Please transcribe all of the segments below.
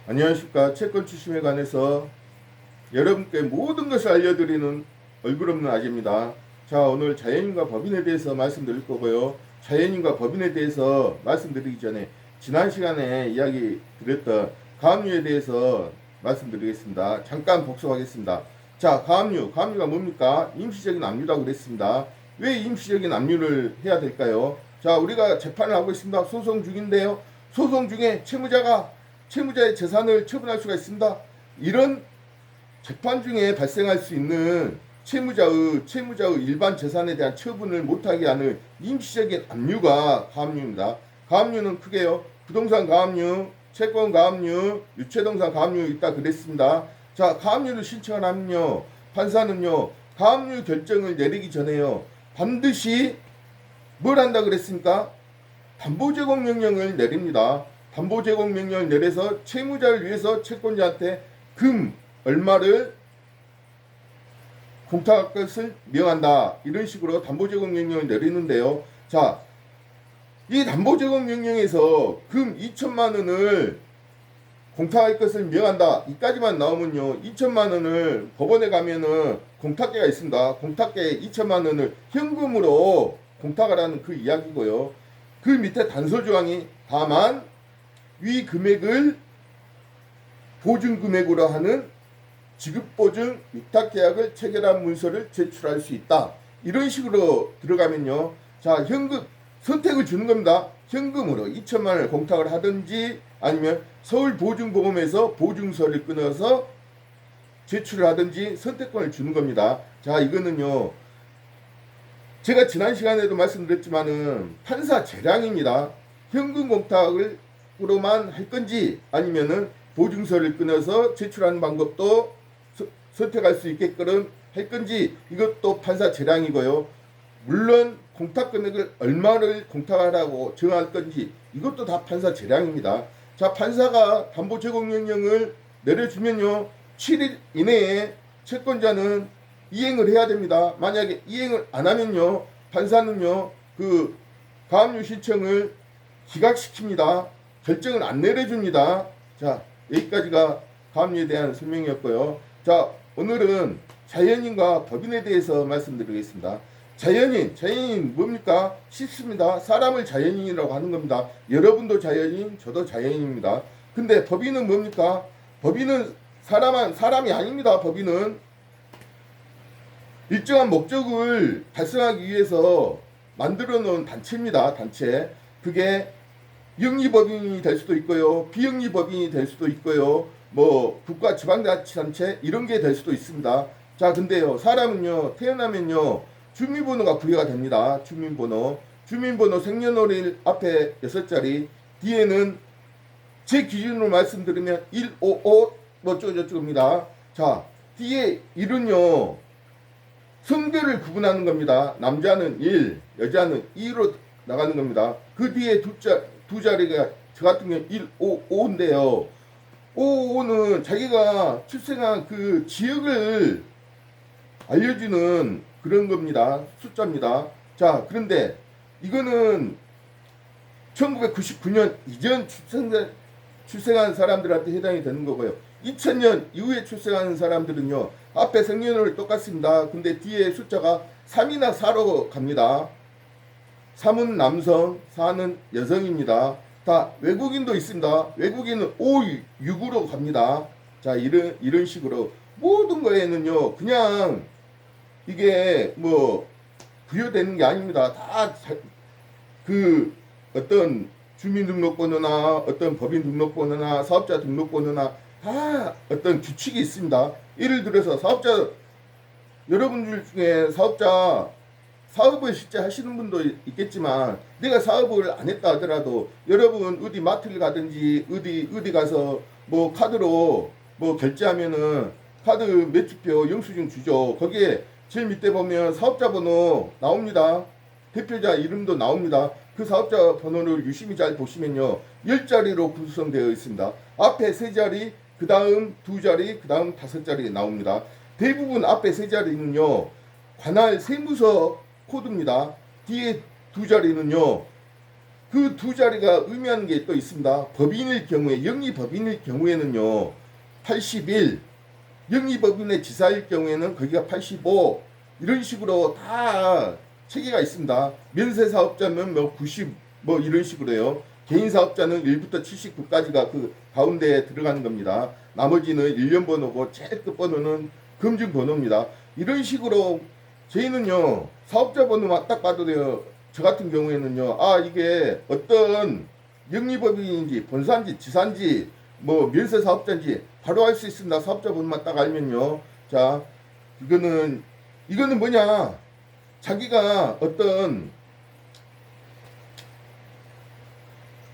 안녕하십니까. 채권 추심에 관해서 여러분께 모든 것을 알려드리는 얼굴 없는 아재입니다. 자, 오늘 자연인과 법인에 대해서 말씀드릴 거고요. 자연인과 법인에 대해서 말씀드리기 전에 지난 시간에 이야기 드렸던 가압류에 대해서 말씀드리겠습니다. 잠깐 복습하겠습니다. 자, 가압류가 뭡니까? 임시적인 압류라고 그랬습니다. 왜 임시적인 압류를 해야 될까요? 자, 우리가 재판을 하고 있습니다. 소송 중인데요. 소송 중에 채무자의 재산을 처분할 수가 있습니다. 이런 재판 중에 발생할 수 있는 채무자의 일반 재산에 대한 처분을 못하게 하는 임시적인 압류가 가압류입니다. 가압류는 크게요. 부동산 가압류, 채권 가압류, 유체동산 가압류 있다 그랬습니다. 자, 가압류를 신청을 하면요. 판사는요. 가압류 결정을 내리기 전에요. 반드시 뭘 한다 그랬습니까? 담보제공 명령을 내립니다. 담보제공 명령을 내려서 채무자를 위해서 채권자한테 금 얼마를 공탁할 것을 명한다. 이런 식으로 담보제공 명령을 내리는데요. 자, 이 담보제공 명령에서 금 2천만 원을 공탁할 것을 명한다. 이까지만 나오면요. 2천만 원을 법원에 가면은 공탁계가 있습니다. 공탁계에 2천만 원을 현금으로 공탁하라는 그 이야기고요. 그 밑에 단서조항이 다만 위 금액을 보증금액으로 하는 지급보증 위탁계약을 체결한 문서를 제출할 수 있다. 이런 식으로 들어가면요. 자, 현금 선택을 주는 겁니다. 현금으로 2천만 원을 공탁을 하든지 아니면 서울보증보험에서 보증서를 끊어서 제출을 하든지 선택권을 주는 겁니다. 자, 이거는요. 제가 지난 시간에도 말씀드렸지만은 판사 재량입니다. 현금 공탁으로만 할 건지 아니면은 보증서를 끊어서 제출하는 방법도 선택할 수 있게끔 할 건지 이것도 판사 재량이고요. 물론 공탁 금액을 얼마를 공탁하라고 정할 건지 이것도 다 판사 재량입니다. 자, 판사가 담보 제공 명령을 내려주면요. 7일 이내에 채권자는 이행을 해야 됩니다. 만약에 이행을 안 하면요. 판사는요. 그 가압류 신청을 기각시킵니다. 결정을 안 내려줍니다. 자, 여기까지가 가압류에 대한 설명이었고요. 자, 오늘은 자연인과 법인에 대해서 말씀드리겠습니다. 자연인 뭡니까? 쉽습니다. 사람을 자연인이라고 하는 겁니다. 여러분도 자연인, 저도 자연인입니다. 근데 법인은 뭡니까? 법인은 사람이 아닙니다. 법인은 일정한 목적을 달성하기 위해서 만들어 놓은 단체입니다. 단체. 그게 영리법인이 될 수도 있고요. 비영리법인이 될 수도 있고요. 뭐 국가 지방자치단체 이런 게 될 수도 있습니다. 자, 근데요. 사람은요. 태어나면요. 주민번호가 부여가 됩니다. 주민번호 생년월일 앞에 6자리 뒤에는 제 기준으로 말씀드리면 155 뭐 어쩌고저쩌고입니다. 자, 뒤에 일은요. 성별을 구분하는 겁니다. 남자는 1, 여자는 2로 나가는 겁니다. 그 뒤에 두 자리가 저 같은 경우 155인데요. 555는 자기가 출생한 그 지역을 알려주는 그런 겁니다. 숫자입니다. 자, 그런데 이거는 1999년 이전 출생한 사람들한테 해당이 되는 거고요. 2000년 이후에 출생하는 사람들은요. 앞에 생년월일 똑같습니다. 근데 뒤에 숫자가 3이나 4로 갑니다. 3은 남성, 4는 여성입니다. 다 외국인도 있습니다. 외국인은 5, 6으로 갑니다. 자, 이런 식으로 모든 거에는요. 그냥 이게 뭐 부여되는 게 아닙니다. 다 그 어떤 주민등록번호나 어떤 법인 등록번호나 사업자 등록번호나 다 어떤 규칙이 있습니다. 예를 들어서 여러분들 중에 사업을 실제 하시는 분도 있겠지만 내가 사업을 안 했다 하더라도 여러분 어디 마트를 가든지 어디 가서 뭐 카드로 뭐 결제하면은 카드 매출표 영수증 주죠. 거기에 제일 밑에 보면 사업자 번호 나옵니다. 대표자 이름도 나옵니다. 그 사업자 번호를 유심히 잘 보시면요. 10자리로 구성되어 있습니다. 앞에 3자리, 그 다음 2자리, 그 다음 5자리 나옵니다. 대부분 앞에 3자리는요. 관할 세무서 코드입니다. 뒤에 2자리는요. 그 두 자리가 의미하는 게 또 있습니다. 법인일 경우에, 영리법인일 경우에는요 81, 영리법인의 지사일 경우에는 거기가 85, 이런 식으로 다 체계가 있습니다. 면세사업자면 뭐 90, 뭐 이런 식으로요. 개인사업자는 1부터 79까지가 그 가운데에 들어가는 겁니다. 나머지는 1년 번호고 제일 끝번호는 검증번호입니다. 이런 식으로 저희는요 사업자 번호만 딱 봐도 돼요. 저 같은 경우에는요 이게 어떤 영리법인인지 본사인지 지사인지 뭐 면세사업자인지 바로 알 수 있습니다. 사업자 번호만 딱 알면요. 자, 이거는 뭐냐, 자기가 어떤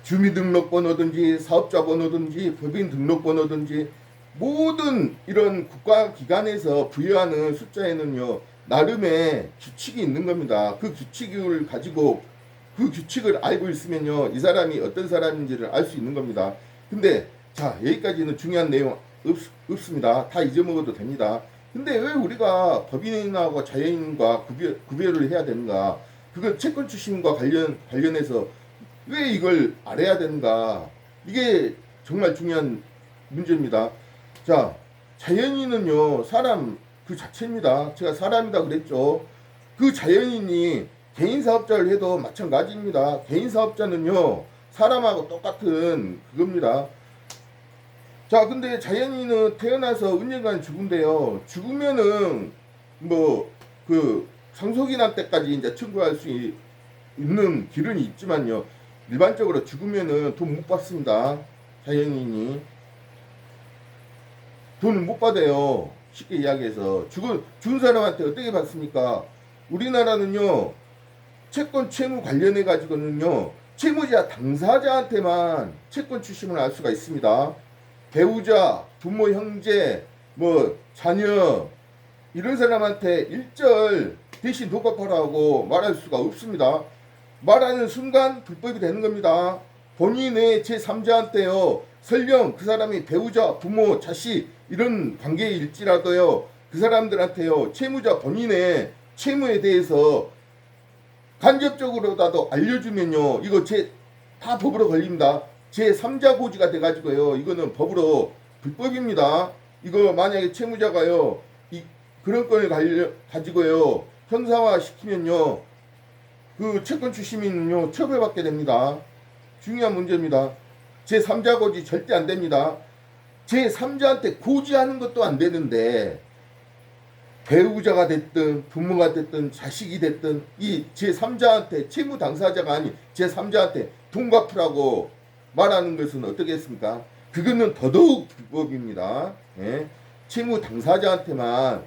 주민등록번호든지 사업자번호든지 법인등록번호든지 모든 이런 국가기관에서 부여하는 숫자에는요 나름의 규칙이 있는 겁니다. 그 규칙을 가지고 그 규칙을 알고 있으면요 이 사람이 어떤 사람인지를 알 수 있는 겁니다. 근데 자, 여기까지는 중요한 내용 없습니다. 다 잊어먹어도 됩니다. 근데 왜 우리가 법인하고 자연인과 구별을 해야 되는가? 그건 채권 출신과 관련해서 왜 이걸 알아야 되는가? 이게 정말 중요한 문제입니다. 자, 자연인은요 사람 그 자체입니다. 제가 사람이다 그랬죠. 그 자연인이 개인사업자를 해도 마찬가지입니다. 개인사업자는요 사람하고 똑같은 그겁니다. 자, 근데 자연인은 태어나서 은연간 죽은데요. 죽으면은 뭐 그 상속인한 때까지 이제 청구할 수 있는 길은 있지만요. 일반적으로 죽으면은 돈 못 받습니다. 자연인이 돈을 못 받아요. 쉽게 이야기해서 죽은 사람한테 어떻게 받습니까? 우리나라는요 채권 채무 관련해 가지고는요 채무자 당사자한테만 채권 출심을 알 수가 있습니다. 배우자, 부모, 형제, 뭐 자녀 이런 사람한테 일절 대신 독합하라고 말할 수가 없습니다. 말하는 순간 불법이 되는 겁니다. 본인의 제3자한테요 설령 그 사람이 배우자, 부모, 자식 이런 관계일지라도요 그 사람들한테요 채무자 본인의 채무에 대해서 간접적으로라도 알려주면요 이거 다 법으로 걸립니다. 제3자 고지가 돼가지고요 이거는 법으로 불법입니다. 이거 만약에 채무자가요 그런 건을 가지고요 형사화 시키면요 그 채권 출시민은요 처벌받게 됩니다. 중요한 문제입니다. 제3자 고지 절대 안 됩니다. 제3자한테 고지하는 것도 안 되는데 배우자가 됐든 부모가 됐든 자식이 됐든 이 제3자한테 채무 당사자가 아닌 제3자한테 돈 갚으라고 말하는 것은 어떻게 했습니까? 그거는 더더욱 불법입니다. 예? 채무 당사자한테만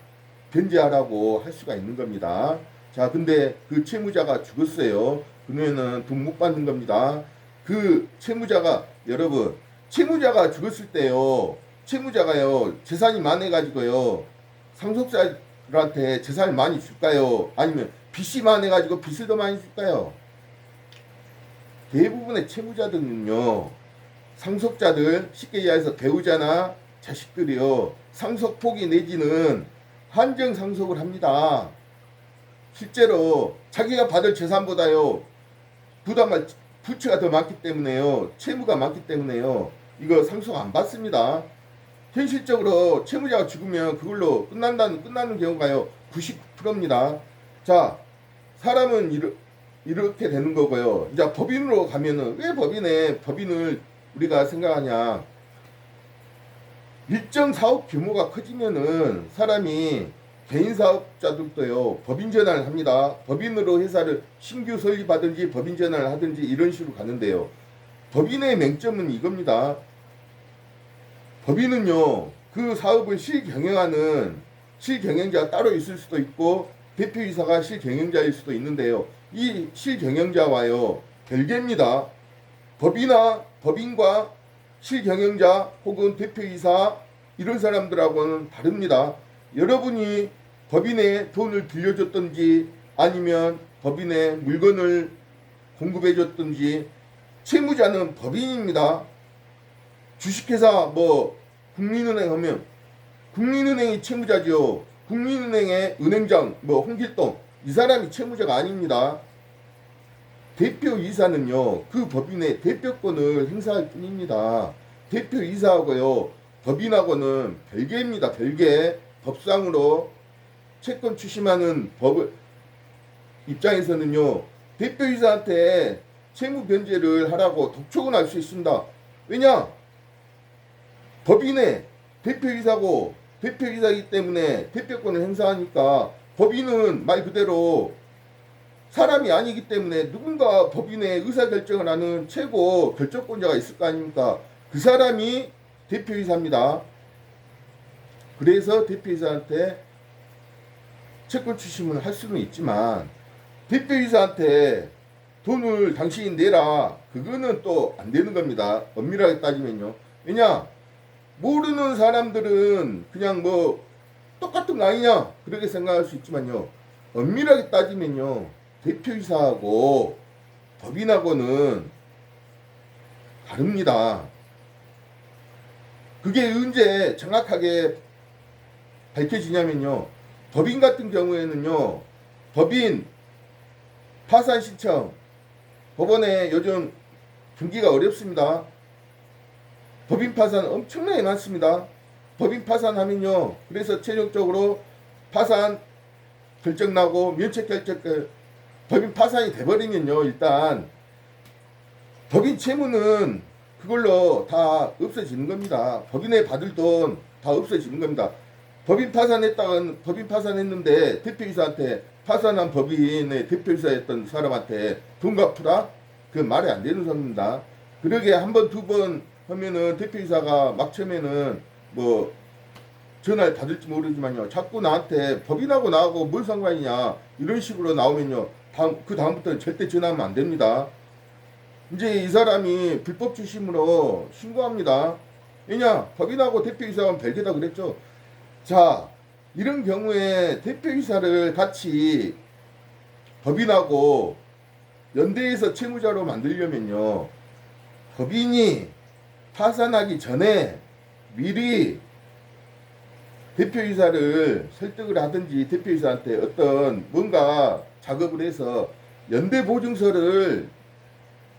변제하라고 할 수가 있는 겁니다. 자, 근데 그 채무자가 죽었어요. 그러면은 돈 못 받는 겁니다. 그 채무자가 여러분 채무자가 죽었을 때요 채무자가요 재산이 많아가지고요 상속자들한테 재산을 많이 줄까요? 아니면 빚이 많아가지고 빚을 더 많이 줄까요? 대부분의 채무자들은요 상속자들 쉽게 이해해서 배우자나 자식들이요 상속 포기 내지는 한정 상속을 합니다. 실제로 자기가 받을 재산보다요 부담할 부채가 더 많기 때문에요 채무가 많기 때문에요 이거 상속 안 받습니다. 현실적으로 채무자가 죽으면 그걸로 끝나는 경우가요 90%입니다. 자, 사람은 이렇게 되는 거고요. 이제 법인으로 가면은 왜 법인을 우리가 생각하냐? 일정 사업 규모가 커지면은 사람이 개인 사업자들도요 법인 전환을 합니다. 법인으로 회사를 신규 설립하든지 법인 전환을 하든지 이런 식으로 가는데요. 법인의 맹점은 이겁니다. 법인은요 그 사업을 실경영하는 실경영자가 따로 있을 수도 있고 대표이사가 실경영자일 수도 있는데요. 이 실경영자와요 별개입니다. 법인과 실경영자 혹은 대표이사 이런 사람들하고는 다릅니다. 여러분이 법인에 돈을 빌려줬든지 아니면 법인에 물건을 공급해줬든지 채무자는 법인입니다. 주식회사 뭐 국민은행 하면 국민은행이 채무자죠. 국민은행의 은행장 뭐 홍길동 이 사람이 채무자가 아닙니다. 대표이사는요, 그 법인의 대표권을 행사할 뿐입니다. 대표이사하고요, 법인하고는 별개입니다. 별개. 법상으로 채권 추심하는 법 입장에서는요, 대표이사한테 채무 변제를 하라고 독촉을 할 수 있습니다. 왜냐? 법인의 대표이사고 대표이사이기 때문에 대표권을 행사하니까 법인은 말 그대로 사람이 아니기 때문에 누군가 법인의 의사결정을 하는 최고 결정권자가 있을 거 아닙니까? 그 사람이 대표이사입니다. 그래서 대표이사한테 채권 추심을 할 수는 있지만 대표이사한테 돈을 당신이 내라, 그거는 또 안 되는 겁니다. 엄밀하게 따지면요. 왜냐? 모르는 사람들은 그냥 뭐 똑같은 거 아니냐 그렇게 생각할 수 있지만요, 엄밀하게 따지면요, 대표이사하고 법인하고는 다릅니다. 그게 언제 정확하게 밝혀지냐면요, 법인 같은 경우에는요, 법인 파산 신청, 법원에 요즘 경기가 어렵습니다. 법인 파산 엄청나게 많습니다. 법인 파산하면요, 그래서 최종적으로 파산 결정 나고 면책 결정, 법인 파산이 돼버리면요, 일단 법인 채무는 그걸로 다 없어지는 겁니다. 법인에 받을 돈 다 없어지는 겁니다. 법인 파산했는데 대표이사한테, 파산한 법인의 대표이사였던 사람한테 돈 갚으라? 그 말이 안 되는 소리입니다. 그러게 한 번, 두 번 하면은 대표이사가 막 처음에는 뭐 전화를 받을지 모르지만요, 자꾸 나한테 법인하고 나하고 뭘 상관이냐 이런 식으로 나오면요, 그 다음부터는 절대 전화하면 안 됩니다. 이제 이 사람이 불법 추심으로 신고합니다. 왜냐? 법인하고 대표이사는 별개다 그랬죠. 자, 이런 경우에 대표이사를 같이 법인하고 연대해서 채무자로 만들려면요, 법인이 파산하기 전에 미리 대표이사를 설득을 하든지 대표이사한테 어떤 뭔가 작업을 해서 연대보증서를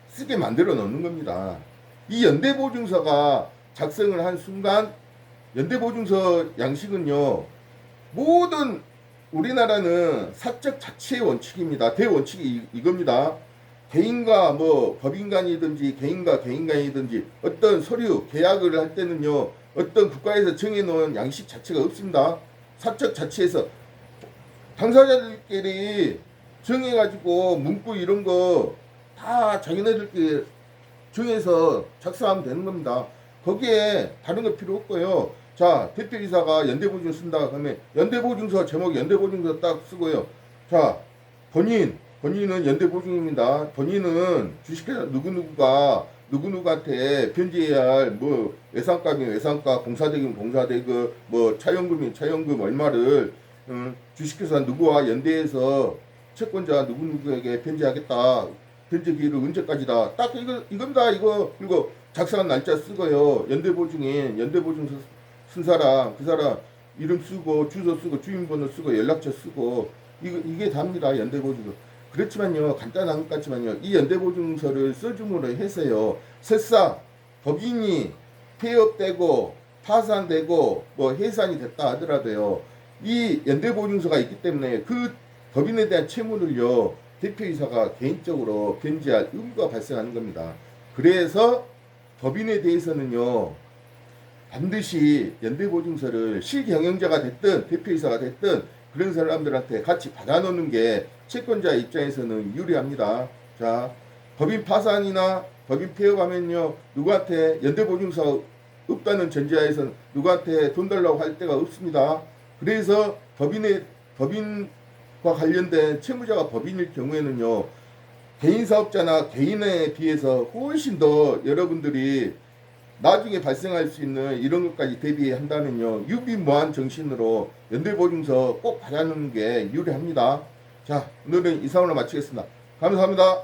쓰게 만들어 놓는 겁니다. 이 연대보증서가 작성을 한 순간, 연대보증서 양식은요, 모든 우리나라는 사적 자치의 원칙입니다. 대원칙이 이겁니다. 개인과 뭐 법인간이든지 개인과 개인간이든지 어떤 서류 계약을 할 때는요, 어떤 국가에서 정해놓은 양식 자체가 없습니다. 사적 자치에서 당사자들끼리 정해가지고 문구 이런 거 다 자기네들끼리 정해서 작성하면 되는 겁니다. 거기에 다른 거 필요 없고요. 자, 대표이사가 연대보증 쓴다 그러면 연대보증서 제목 연대보증서 딱 쓰고요. 자, 본인은 연대보증입니다. 본인은 주식회사 누구누구가 누구누구한테 편지해야 할 뭐 외상값이면 외상값, 공사대금 공사대금, 뭐 차연금이면 차연금 얼마를 주식회사 누구와 연대해서 채권자 누구누구에게 편지하겠다. 편지 기일은 언제까지다. 딱 이겁니다. 이거 그리고 작성한 날짜 쓰고요. 연대보증서 쓴 사람, 그 사람 이름 쓰고 주소 쓰고 주민번호 쓰고 연락처 쓰고 이게 답니다. 연대보증서. 그렇지만요, 간단한 것 같지만요, 이 연대보증서를 써줌으로 해서요, 설사 법인이 폐업되고 파산되고 뭐 해산이 됐다 하더라도요, 이 연대보증서가 있기 때문에 그 법인에 대한 채무를요, 대표이사가 개인적으로 변제할 의무가 발생하는 겁니다. 그래서 법인에 대해서는요, 반드시 연대보증서를 실경영자가 됐든 대표이사가 됐든 그런 사람들한테 같이 받아놓는 게 채권자 입장에서는 유리합니다. 자, 법인 파산이나 법인 폐업하면요, 누구한테 연대보증서 없다는 전제하에서는 누구한테 돈 달라고 할 데가 없습니다. 그래서 법인과 관련된 채무자가 법인일 경우에는요, 개인 사업자나 개인에 비해서 훨씬 더 여러분들이 나중에 발생할 수 있는 이런 것까지 대비한다면요, 유비무한 정신으로 연대보증서 꼭 받아놓는 게 유리합니다. 자, 오늘은 이상으로 마치겠습니다. 감사합니다.